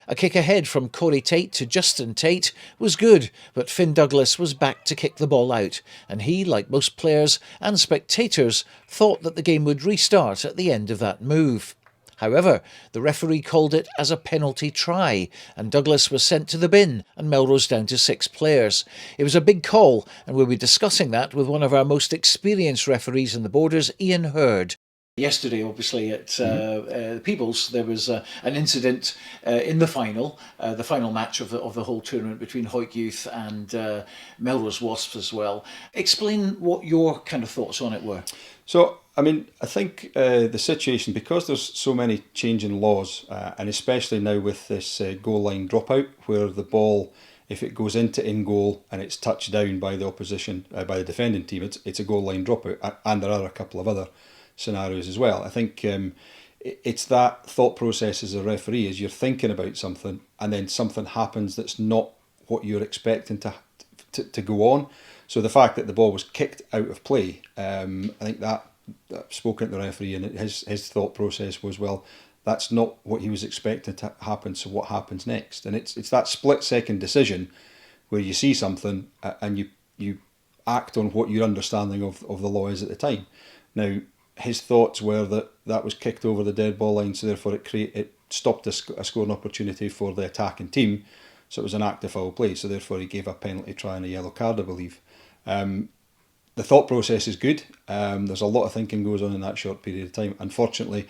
A kick ahead from Corey Tate to Justin Tate was good, but Finn Douglas was back to kick the ball out, and he, like most players and spectators, thought that the game would restart at the end of that move. However, the referee called it as a penalty try, and Douglas was sent to the bin and Melrose down to 6 players. It was a big call, and we'll be discussing that with one of our most experienced referees in the Borders, Iain Heard. Yesterday, obviously, at Peebles, there was an incident in the final match of the whole tournament between Hoyt Youth and Melrose Wasps as well. Explain what your kind of thoughts on it were. So, I mean, I think the situation, because there's so many changing laws, and especially now with this goal line dropout, where the ball, if it goes into in goal and it's touched down by the opposition, by the defending team, it's a goal line dropout, and there are a couple of other scenarios as well. I think it's that thought process as a referee, is you're thinking about something and then something happens that's not what you're expecting to go on. So the fact that the ball was kicked out of play, I think that I've spoken to the referee, and his thought process was, well, that's not what he was expecting to happen, so what happens next? And it's that split second decision where you see something and you act on what your understanding of the law is at the time. Now, his thoughts were that was kicked over the dead ball line, so therefore it stopped a scoring opportunity for the attacking team, so it was an act of foul play, so therefore he gave a penalty try and a yellow card, I believe. The thought process is good. There's a lot of thinking goes on in that short period of time. Unfortunately,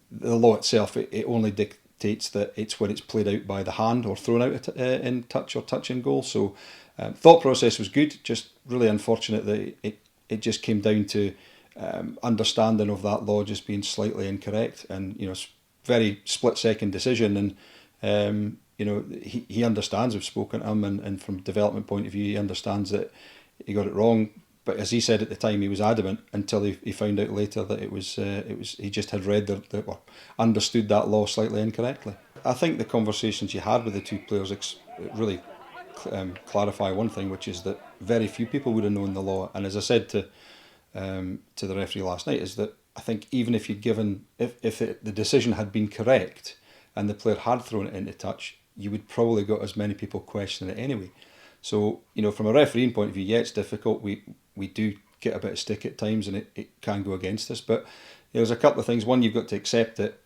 the law itself, it only dictates that it's when it's played out by the hand or thrown out in touch or touch in goal. So thought process was good, just really unfortunate that it just came down to understanding of that law just being slightly incorrect, and very split second decision. And he understands. We've spoken to him, and from a development point of view, he understands that he got it wrong. But as he said at the time, he was adamant until he found out later that it was he just had read or understood that law slightly incorrectly. I think the conversations you had with the two players really clarify one thing, which is that very few people would have known the law. And as I said to the referee last night, is that I think even if you'd given if the decision had been correct and the player had thrown it into touch, you would probably got as many people questioning it anyway. So, from a refereeing point of view, yeah, it's difficult. We do get a bit of stick at times, and it can go against us. But there's a couple of things. One, you've got to accept that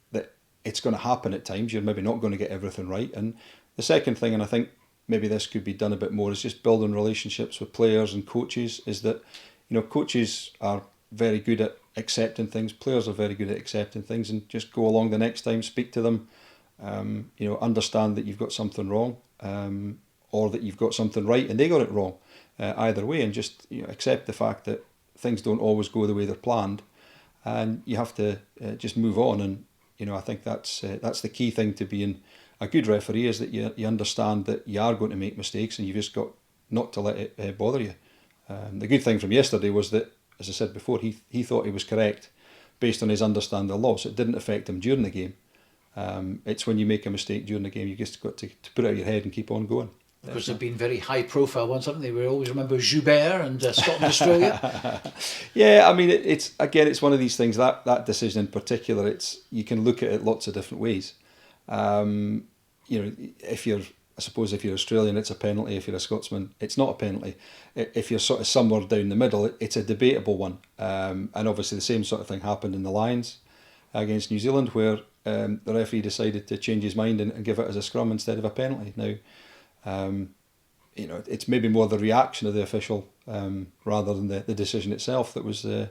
it's going to happen at times. You're maybe not going to get everything right. And the second thing, and I think maybe this could be done a bit more, is just building relationships with players and coaches. Is that, coaches are very good at accepting things. Players are very good at accepting things, and just go along the next time, speak to them. Understand that you've got something wrong. Or that you've got something right and they got it wrong, either way, and just accept the fact that things don't always go the way they're planned, and you have to just move on. And I think that's the key thing to being a good referee, is that you understand that you are going to make mistakes, and you've just got not to let it bother you. The good thing from yesterday was that, as I said before, he thought he was correct based on his understanding of the law, so it didn't affect him during the game. It's when you make a mistake during the game, you just got to put it out of your head and keep on going. Because they've been very high-profile ones, haven't they? We always remember Joubert and Scotland, Australia. Yeah, I mean, it's one of these things. That decision in particular, you can look at it lots of different ways. If you're Australian, it's a penalty. If you're a Scotsman, it's not a penalty. If you're sort of somewhere down the middle, it's a debatable one. And obviously, the same sort of thing happened in the Lions against New Zealand, where the referee decided to change his mind and give it as a scrum instead of a penalty. Now, it's maybe more the reaction of the official rather than the decision itself that was the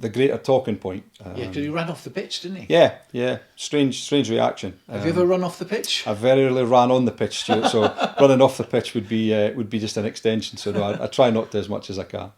greater talking point. Because he ran off the pitch, didn't he? Yeah. Strange reaction. Have you ever run off the pitch? I very rarely ran on the pitch, Stuart. So running off the pitch would be just an extension. So no, I try not to as much as I can.